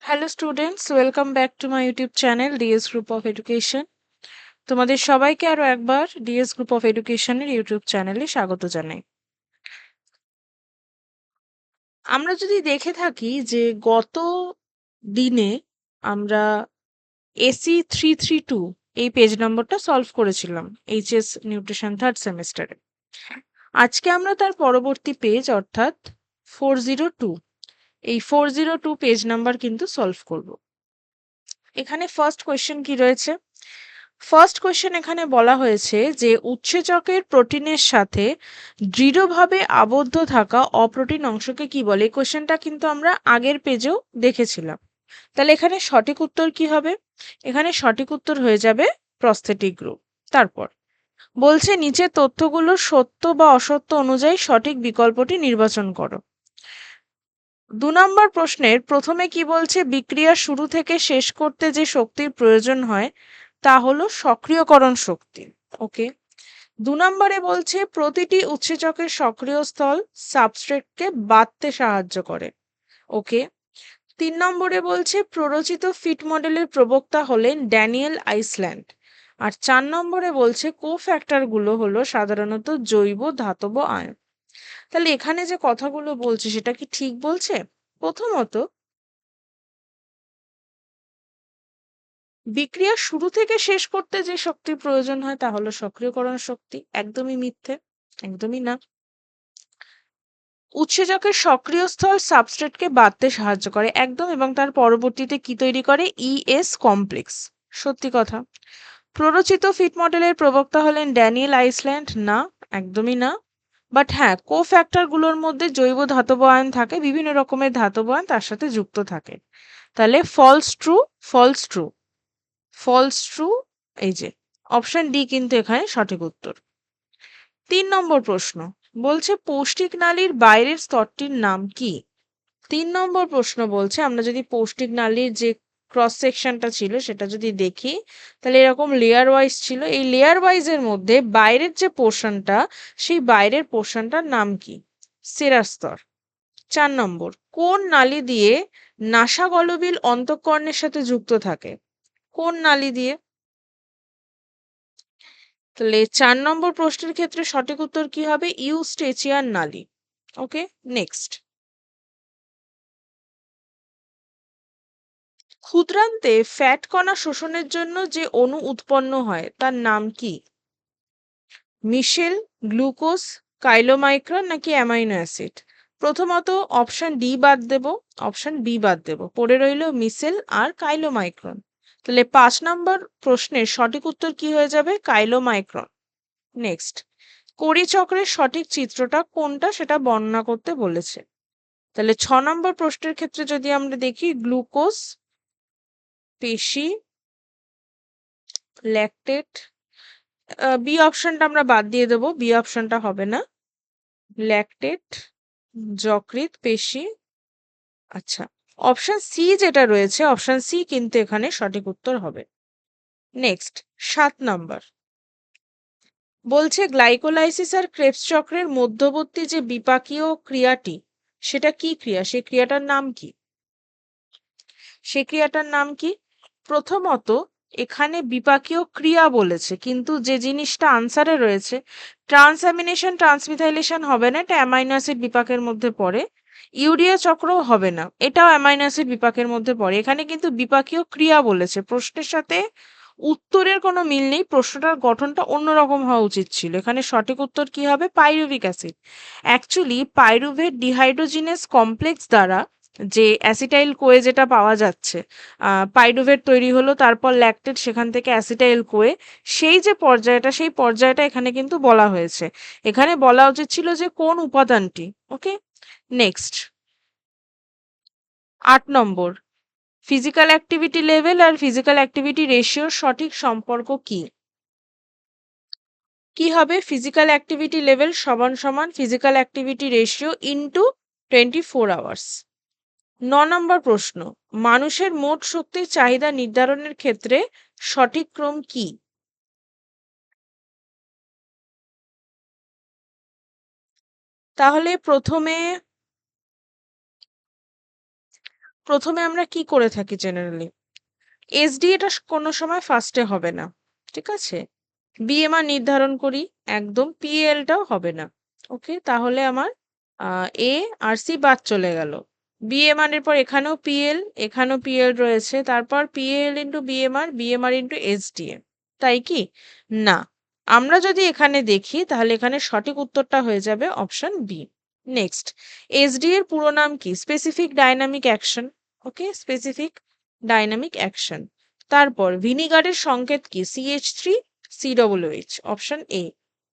Hello students, welcome back to my YouTube channel DS group of education. তোমাদের সবাইকে আরো একবার ডিএস গ্রুপ অফ এডুকেশনের ইউটিউব চ্যানেলে স্বাগত জানাই। আমরা যদি দেখে থাকি যে গত দিনে আমরা AC 332 এই পেজ নম্বরটা সলভ করেছিলাম এইচএস নিউট্রিশন থার্ড সেমিস্টারে। আজকে আমরা তার পরবর্তী পেজ অর্থাৎ 402 এই 402 পেজ নাম্বার কিন্তু সলভ করব। এখানে ফার্স্ট কোয়েশ্চেন কি রয়েছে? ফার্স্ট কোয়েশ্চেন এখানে বলা হয়েছে যে উৎসেচকের প্রোটিনের সাথে দৃঢ়ভাবে আবদ্ধ থাকা অপ্রোটিন অংশকে কি বলে? এই কোয়েশ্চেনটা কিন্তু আমরা আগের পেজেও দেখেছিলাম। তাহলে এখানে সঠিক উত্তর কি হবে? এখানে সঠিক উত্তর হয়ে যাবে প্রস্থেটিক গ্রুপ। তারপর বলছে নিচের তথ্যগুলো সত্য বা অসত্য অনুযায়ী সঠিক বিকল্পটি নির্বাচন করো। 2 নম্বর প্রশ্নের প্রথমে কি বলছে? বিক্রিয়া শুরু থেকে শেষ করতে যে শক্তির প্রয়োজন হয় তা হলো সক্রিয়করণ শক্তি। ওকে। 2 নম্বরে বলছে প্রতিটি উৎসেচকের সক্রিয় স্থল সাবস্ট্রেটকে বাঁধতে সাহায্য করে। ওকে। 3 নম্বরে বলছে প্ররোচিত ফিট মডেলের প্রবক্তা হলেন ড্যানিয়েল আইসল্যান্ড। আর 4 নম্বরে বলছে কোফ্যাক্টরগুলো হলো সাধারণত জৈব ধাতব আয়ন। তাহলে এখানে যে কথাগুলো বলছে সেটা কি ঠিক বলছে? প্রথমত, বিক্রিয়া শুরু থেকে শেষ করতে যে শক্তির প্রয়োজন হয় তা হলো সক্রিয়করণ শক্তি। একদমই মিথ্যে, একদমই না। উৎসেচকের সক্রিয় স্থল সাবস্ট্রেটকে বাঁধতে সাহায্য করে, একদম, এবং তার পরবর্তীতে কি তৈরি করে? ES complex. সত্যি কথা। প্ররোচিত ফিট মডেলের প্রবক্তা হলেন ড্যানিয়েল আইসল্যান্ড। না, একদমই না। বাট হ্যাঁ, কোফ্যাক্টরগুলোর মধ্যে জৈব ধাতব আয়ন থাকে, বিভিন্ন রকমের ধাতব আয়ন তার সাথে যুক্ত থাকে। তাহলে false true, false true, false true. এই যে অপশন ডি কিন্তু এখানে সঠিক উত্তর। 3 নম্বর প্রশ্ন বলছে পৌষ্টিক নালীর বাইরের স্তরটির নাম কি? 3 নম্বর প্রশ্ন বলছে আমরা যদি পৌষ্টিক নালীর যে ক্রস সেকশনটা ছিল সেটা যদি দেখি, তাহলে এরকম লেয়ার ওয়াইজ ছিল। এই লেয়ার ওয়াইজ এর মধ্যে বাইরের যে পোর্শনটা, সেই বাইরের পোর্শনটার নাম কি? সেরার স্তর। 4 নম্বর কোন নালী দিয়ে নাসাগলবিল অন্তঃকর্ণের সাথে যুক্ত থাকে? কোন নালী দিয়ে? তাহলে 4 নম্বর প্রশ্নের ক্ষেত্রে সঠিক উত্তর কি হবে? ইউস্টেচিয়ান নালী। ওকে, নেক্সট। ক্ষুদ্রান্তে ফ্যাট কণা শোষণের জন্য যে অণু উৎপন্ন হয় তার নাম কি? মিশেল, গ্লুকোজ, কাইলোমাইক্রন নাকি অ্যামাইনো অ্যাসিড? প্রথমত অপশন ডি বাদ দেব, অপশন বি বাদ দেব, পড়ে রইল মিশেল আর কাইলোমাইক্রন। তাহলে 5 নম্বর প্রশ্নের সঠিক উত্তর কি হয়ে যাবে? কাইলোমাইক্রন। নেক্সট, কোরি চক্রের সঠিক চিত্রটা কোনটা সেটা বর্ণনা করতে বলেছে। তাহলে 6 নম্বর প্রশ্নের ক্ষেত্রে যদি আমরা দেখি, গ্লুকোজ, পেশি, ল্যাকটেট। বি অপশনটা আমরা বাদ দিয়ে দেবো, বি অপশনটা হবে না। ল্যাকটেট, যকৃৎ, পেশি। আচ্ছা, অপশন সি যেটা রয়েছে, অপশন সি কিন্তু এখানে সঠিক উত্তর হবে। নেক্সট, 7 নাম্বার বলছে গ্লাইকোলাইসিস আর ক্রেবস চক্রের মধ্যবর্তী যে বিপাকীয় ক্রিয়াটি, সেটা কি ক্রিয়া? সেই ক্রিয়াটার নাম কি? সেই ক্রিয়াটার নাম কি? প্রথমত এখানে বিপাকীয় ক্রিয়া বলেছে, কিন্তু যে জিনিসটা আনসারে রয়েছে ট্রান্সঅ্যামিনেশন ট্রান্সমিথাইলেশন হবে না, এটা অ্যামাইনো অ্যাসিড বিপাকের মধ্যে পড়ে। ইউরিয়া চক্রও হবে না, এটাও অ্যামাইনো অ্যাসিড বিপাকের মধ্যে পড়ে। এখানে কিন্তু বিপাকীয় ক্রিয়া বলেছে। প্রশ্নের সাথে উত্তরের কোনো মিল নেই, প্রশ্নটার গঠনটা অন্যরকম হওয়া উচিত ছিল। এখানে সঠিক উত্তর কি হবে? Pyruvic acid. Actually pyruvate dehydrogenase complex দ্বারা যে অ্যাসিটাইল কোয়ে যেটা পাওয়া যাচ্ছে, পাইরুভেট তৈরি হলো, তারপর ল্যাকটেট, সেখান থেকে অ্যাসিটাইল কোয়ে, সেই যে পর্যায়টা, সেই পর্যায়টা এখানে কিন্তু বলা হয়েছে। এখানে বলা উচিত ছিল যে কোন উপাদানটি। ওকে, নেক্সট, 8 নম্বর ফিজিক্যাল অ্যাক্টিভিটি লেভেল আর ফিজিক্যাল অ্যাক্টিভিটি রেশিওর সঠিক সম্পর্ক কি? কি হবে? ফিজিক্যাল অ্যাক্টিভিটি লেভেল সমান সমান physical activity ratio into 24 hours. 9 নম্বর প্রশ্ন মানুষের মোট শক্তির চাহিদা নির্ধারণের ক্ষেত্রে সঠিক ক্রম কি? তাহলে প্রথমে প্রথমে আমরা কি করে থাকি জেনারেলি, এসডি এটা কোনো সময় ফার্স্টে হবে না, ঠিক আছে। বিএমআর নির্ধারণ করি, একদম পিএলটাও হবে না। ওকে, তাহলে আমার এ আর সি বাদ চলে গেল। বিএমআর এর পর এখানেও পিএল, এখানেও পিএল রয়েছে, তারপর PL into BMR, BMR into SDA, তাই কি না? আমরা যদি এখানে দেখি তাহলে এখানে সঠিক উত্তরটা হয়ে যাবে অপশন বি। নেক্সট, এসডি এর পুরো নাম কি? Specific dynamic action. Okay, specific dynamic action. তারপর ভিনিগারের সংকেত কি? CH3 COOH, option A.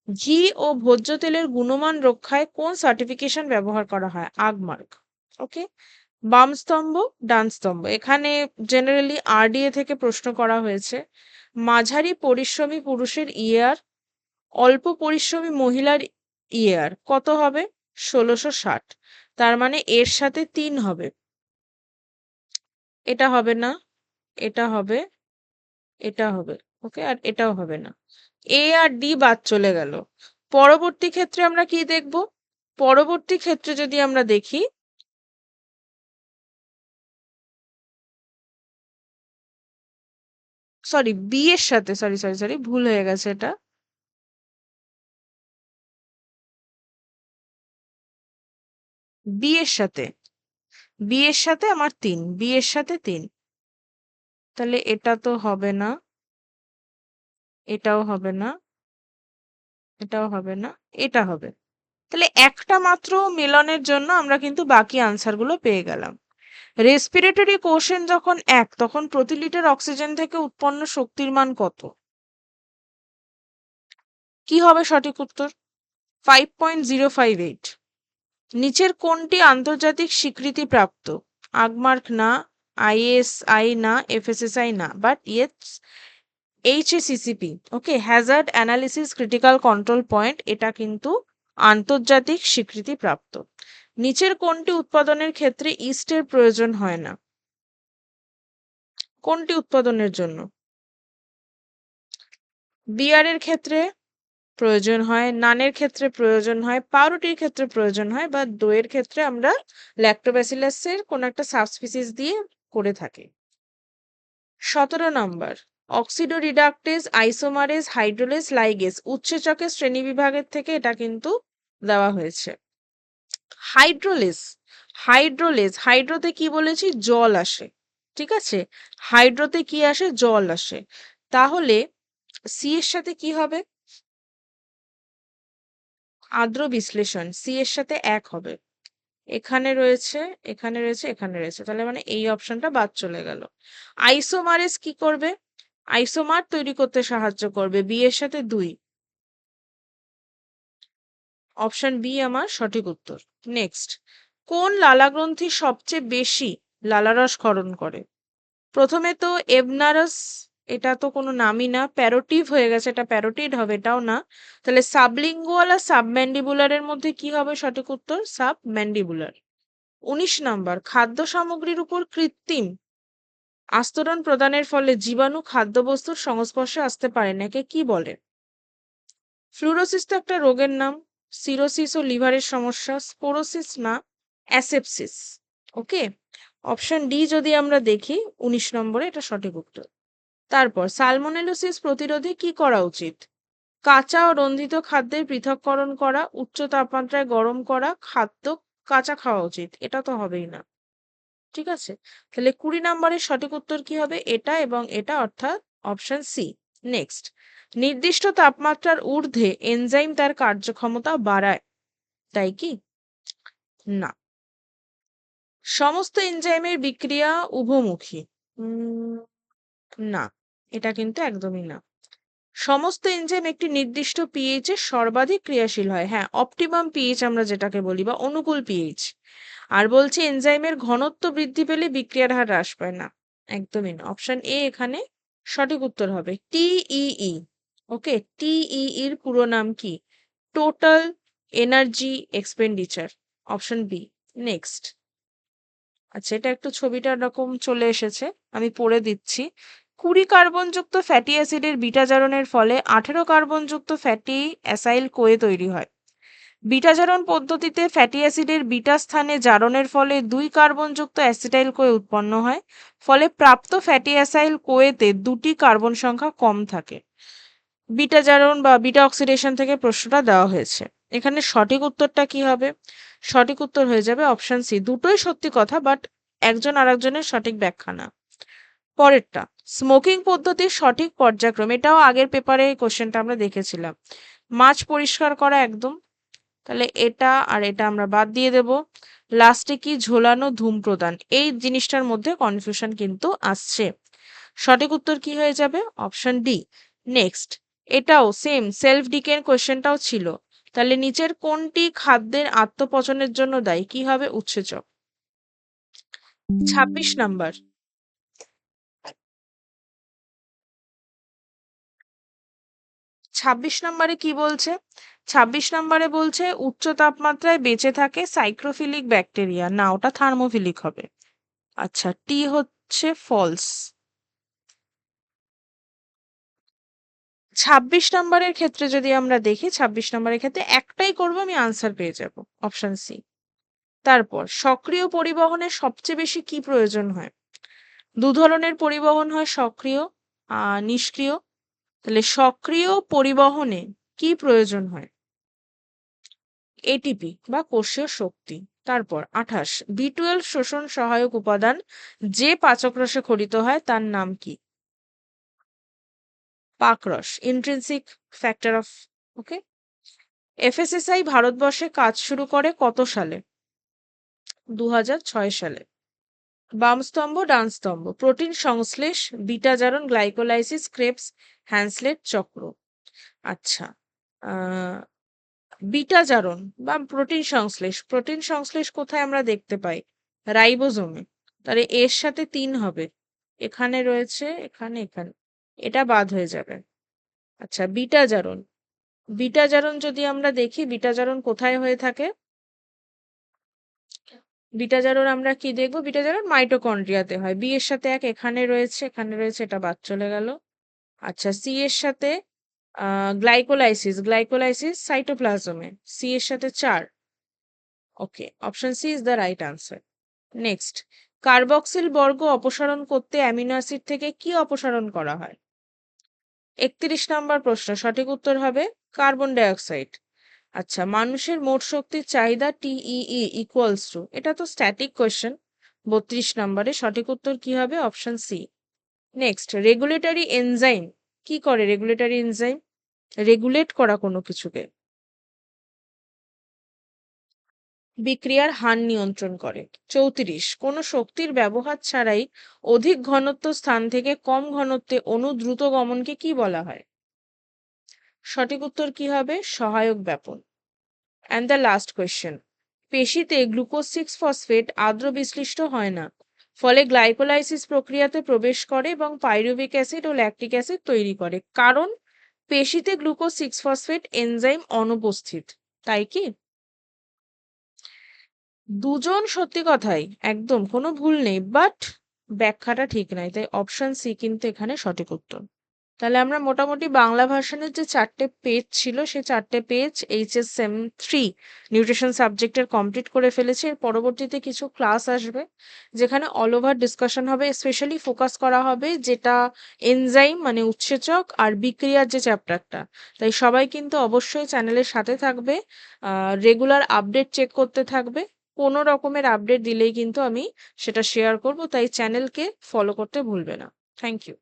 ঘি ও ভোজ্য তেলের গুণমান রক্ষায় কোন সার্টিফিকেশন ব্যবহার করা হয়? আগমার্ক। ওকে, বাম স্তম্ভ ডান স্তম্ভ, এখানে জেনারেলি আরডিএ থেকে প্রশ্ন করা হয়েছে। মাঝারি পরিশ্রমী পুরুষের ইএআর, অল্প পরিশ্রমী মহিলার ইএআর কত হবে? 1660। তার মানে এর সাথে 3 হবে, এটা হবে না, এটা হবে, এটা হবে। ওকে, আর এটাও হবে না। এ আর ডি বাদ চলে গেল। পরবর্তী ক্ষেত্রে আমরা কি দেখব? পরবর্তী ক্ষেত্রে যদি আমরা দেখি, সরি বি এর সাথে, সরি ভুল হয়ে গেছে, এটা বি এর সাথে, বি এর সাথে আমার 3, বি এর সাথে 3, তাহলে এটা তো হবে না, এটাও হবে না, এটাও হবে না, এটা হবে। তাহলে একটা মাত্র মিলনের জন্য আমরা কিন্তু বাকি আনসারগুলো পেয়ে গেলাম। রেসপিরেটরি কোশেন্ট যখন 1, তখন প্রতি লিটার অক্সিজেন থেকে উৎপন্ন শক্তির মান কত? কি হবে সঠিক উত্তর? 5.058। নিচের কোনটি আন্তর্জাতিক স্বীকৃতি প্রাপ্ত? আগমার্ক না, আইএসআই না, এফএসএসআই না, but yes HACCP. Okay, hazard analysis critical control point, এটা কিন্তু আন্তর্জাতিক স্বীকৃতি প্রাপ্ত। নিচের কোনটি উৎপাদনের ক্ষেত্রে ইস্টের প্রয়োজন হয় না? কোনটি উৎপাদনের জন্য? বিয়ারের ক্ষেত্রে প্রয়োজন হয়, নানের ক্ষেত্রে প্রয়োজন হয়, পাউরুটির ক্ষেত্রে প্রয়োজন হয়, বা দইয়ের ক্ষেত্রে আমরা ল্যাক্টোব্যাসিলাসের কোন একটা সাবস্পিসিস দিয়ে করে থাকি। 17 নম্বর, অক্সিডো রিডাকটেজ, আইসোমারেজ, হাইড্রোলেজ, লাইগেজ উৎসেচকের শ্রেণীবিভাগের থেকে এটা কিন্তু দেওয়া হয়েছে। হাইড্রোলেজ, হাইড্রোতে কি বলেছি? জল আসে, ঠিক আছে। হাইড্রোতে কি আসে? জল আসে। তাহলে সি এর সাথে কি হবে? আদ্র বিশ্লেষণ, সি এর সাথে 1 হবে। এখানে রয়েছে, এখানে রয়েছে, এখানে রয়েছে, তাহলে মানে এই অপশনটা বাদ চলে গেল। আইসোমারেজ কি করবে? আইসোমার তৈরি করতে সাহায্য করবে, বি এর সাথে 2, অপশন বি আমার সঠিক উত্তর। নেক্সট, কোন লালাগ্রন্থি সবচেয়ে বেশি লালারস ক্ষরণ করে? প্রথমে তো এবনারাস, এটা তো কোনো নামই না, প্যারোটিভ হয়ে গেছে, এটা প্যারোটিড হবে, এটাও না। তাহলে সাবলিঙ্গুয়াল আর সাবম্যান্ডিবুলারের মধ্যে কি হবে সঠিক উত্তর? সাবম্যান্ডিবুলার। 19 নাম্বার, খাদ্য সামগ্রীর উপর কৃত্রিম আস্তরণ প্রদানের ফলে জীবাণু খাদ্যবস্তুর সংস্পর্শে আসতে পারে না, একে কি বলে? ফ্লুরোসিস তো একটা রোগের নাম। সিরোসিস ও লিভারের সমস্যা, স্পোরোসিস না অ্যাসেপসিস। ওকে, অপশন ডি যদি আমরা দেখি 19 নম্বরে, এটা সঠিক উত্তর। তারপর সালমোনেলোসিস প্রতিরোধে কি করা উচিত? কাঁচা ও রন্ধিত খাদ্যের পৃথককরণ করা, উচ্চ তাপমাত্রায় গরম করা, খাদ্য কাঁচা খাওয়া উচিত, এটা তো হবেই না, ঠিক আছে। তাহলে 20 নম্বরের সঠিক উত্তর কি হবে? এটা এবং এটা, অর্থাৎ অপশন সি। নেক্সট, নির্দিষ্ট তাপমাত্রার ঊর্ধ্বে এনজাইম তার কার্যক্ষমতা বাড়ায়, তাই কি না? সমস্ত এনজাইমের বিক্রিয়া উভমুখী, না, এটা কিন্তু একদমই না। সমস্ত এনজাইম একটি নির্দিষ্ট পিএইচ এ সর্বাধিক ক্রিয়াশীল হয়, হ্যাঁ, অপটিমাম পিএইচ আমরা যেটাকে বলি, বা অনুকূল পিএইচ। আর বলছে এনজাইমের ঘনত্ব বৃদ্ধি পেলে বিক্রিয়ার হার হ্রাস পায় না, একদমই না। অপশন এ এখানে সঠিক উত্তর হবে। টিইই, ওকে, টিইই এর পুরো নাম কি? Total energy expenditure, option B. Next, আচ্ছা, এটা একটু ছবিটা এরকম চলে এসেছে, আমি পড়ে দিচ্ছি। 20 কার্বনযুক্ত ফ্যাটি অ্যাসিডের বিটা জারণের ফলে 18 কার্বনযুক্ত ফ্যাটি অ্যাসাইল কোয়ে তৈরি হয়। বিটা জারণ পদ্ধতিতে ফ্যাটি অ্যাসিডের বিটা স্থানে জারণের ফলে 2 কার্বনযুক্ত অ্যাসিটাইল কোয়ে উৎপন্ন হয়, ফলে প্রাপ্ত ফ্যাটি অ্যাসাইল কোয়েতে 2টি কার্বন সংখ্যা কম থাকে। বিটা জারণ বা বিটা অক্সিডেশন থেকে প্রশ্নটা দেওয়া হয়েছে। এখানে সঠিক উত্তরটা কি হবে? সঠিক উত্তর হয়ে যাবে অপশন সি। দুটোই সত্যি কথা, বাট একজন আরেকজনের সঠিক ব্যাখ্যা না। পরেরটা, স্মোকিং পদ্ধতির সঠিক পর্যায়ক্রম, এটাও আগের পেপারে এই কোশ্চেনটা আমরা দেখেছিলাম। মাছ পরিষ্কার করা একদম, তাহলে এটা আর এটা আমরা বাদ দিয়ে দেব। লাস্টে কি? ঝোলানো ধূম প্রদান। এই জিনিসটার মধ্যে কনফিউশন কিন্তু আসছে। সঠিক উত্তর কি হয়ে যাবে? Option D. নেক্সট, এটাও সেম সেলফ ডিকের কোশ্চেনটাও ছিল। তাহলে নিচের কোনটি খাদ্যের আত্মপচনের জন্য দায়ী? কি হবে? উৎসেচক। 26 নাম্বার, 26 নম্বরে কি বলছে? 26 নম্বরে বলছে উচ্চ তাপমাত্রায় বেঁচে থাকে সাইক্রোফিলিক ব্যাকটেরিয়া। না, ওটা থার্মোফিলিক হবে। আচ্ছা, টি হচ্ছে ফলস। 26 নম্বরের ক্ষেত্রে যদি আমরা দেখি, 26 নম্বরের ক্ষেত্রে একটাই করব, আমি আনসার পেয়ে যাব, অপশন সি। তারপর সক্রিয় পরিবহনে সবচেয়ে বেশি কি প্রয়োজন হয়? দু ধরনের পরিবহন হয়, সক্রিয় নিষ্ক্রিয়। তাহলে সক্রিয় পরিবহনে কি প্রয়োজন হয়? এটিপি বা কোষীয় শক্তি। তারপর 28, B12 শোষণ সহায়ক উপাদান যে পাচক রসে খরিত হয় তার নাম কি? পাকরস, intrinsic factor of. Okay. FSSI ভারতবর্ষে কাজ শুরু করে কত সালে? 2006 সালে। বাম স্তম্ভ ডান স্তম্ভ, প্রোটিন সংশ্লেষ, বিটা জারণ, গ্লাইকোলাইসিস, ক্রেবস হ্যান্সলেট চক্র। আচ্ছা, বিটা জারণ বা প্রোটিন সংশ্লেষ কোথায় আমরা দেখতে পাই? রাইবোজোমে। তাহলে এর সাথে 3 হবে, এখানে রয়েছে, এখানে, এখানে, এটা বাদ হয়ে যাবে। আচ্ছা, বিটা জারণ যদি আমরা দেখি, বিটা জারণ কোথায় হয়ে থাকে? বিটা জারণ আমরা কি দেখবো? বিটা জারণ মাইটোকন্ড্রিয়াতে হয়। বি এর সাথে 1 এখানে রয়েছে, এখানে রয়েছে, এটা বাদ চলে গেল। আচ্ছা, সি এর সাথে গ্লাইকোলাইসিস সাইটোপ্লাজমে, সি এর সাথে 4। Okay, option C is the right answer. Next, carboxyl বর্গ অপসারণ করতে অ্যামিনো অ্যাসিড থেকে কি অপসারণ করা হয়? 31 নম্বর প্রশ্ন, সঠিক উত্তর হবে কার্বন ডাই অক্সাইড। আচ্ছা, মানুষের মোট শক্তির চাহিদা টিইই ইকুয়ালস টু, এটা তো স্ট্যাটিক কোয়েশ্চেন। 32 নম্বরে সঠিক উত্তর কি হবে? Option C. Next, regulatory enzyme কি করে? রেগুলেটরি এনজাইম রেগুলেট করা কোনো কিছুকে, বিক্রিয়ার হার নিয়ন্ত্রণ করে। 34, কোনো শক্তির ব্যবহার ছাড়াই অধিক ঘনত্ব স্থান থেকে কম ঘনত্বে অণু দ্রুত গমনকে কি বলা হয়? সঠিক উত্তর কি হবে? সহায়ক ব্যাপন। অ্যান্ড দ্য লাস্ট কোয়েশ্চেন, পেশিতে গ্লুকোজ 6 ফসফেট আর্দ্র বিশ্লিষ্ট হয় না, ফলে গ্লাইকোলাইসিস প্রক্রিয়াতে প্রবেশ করে এবং পাইরুভিক অ্যাসিড ও ল্যাকটিক অ্যাসিড তৈরি করে। কারণ পেশিতে গ্লুকোজ 6 ফসফেট এনজাইম অনুপস্থিত, তাই কি? দুজন সত্যি কথাই, একদম কোনো ভুল নেই, বাট ব্যাখ্যাটা ঠিক নাই, তাই অপশন সি কিন্তু এখানে সঠিক উত্তর। তাহলে আমরা মোটামুটি বাংলা ভার্সনের যে 4টে পেজ ছিল, সেই 4টে পেজ এইচএস সেম 3 নিউট্রিশন সাবজেক্টের কমপ্লিট করে ফেলেছি। এর পরবর্তীতে কিছু ক্লাস আসবে যেখানে অল ওভার ডিসকাশন হবে, স্পেশালি ফোকাস করা হবে যেটা এনজাইম মানে উৎসেচক আর বিক্রিয়ার যে চ্যাপ্টারটা। তাই সবাই কিন্তু অবশ্যই চ্যানেলের সাথে থাকবে, রেগুলার আপডেট চেক করতে থাকবে। কোনো রকমের আপডেট দিলেই কিন্তু আমি সেটা শেয়ার করব, তাই চ্যানেলকে ফলো করতে ভুলবে না। Thank you.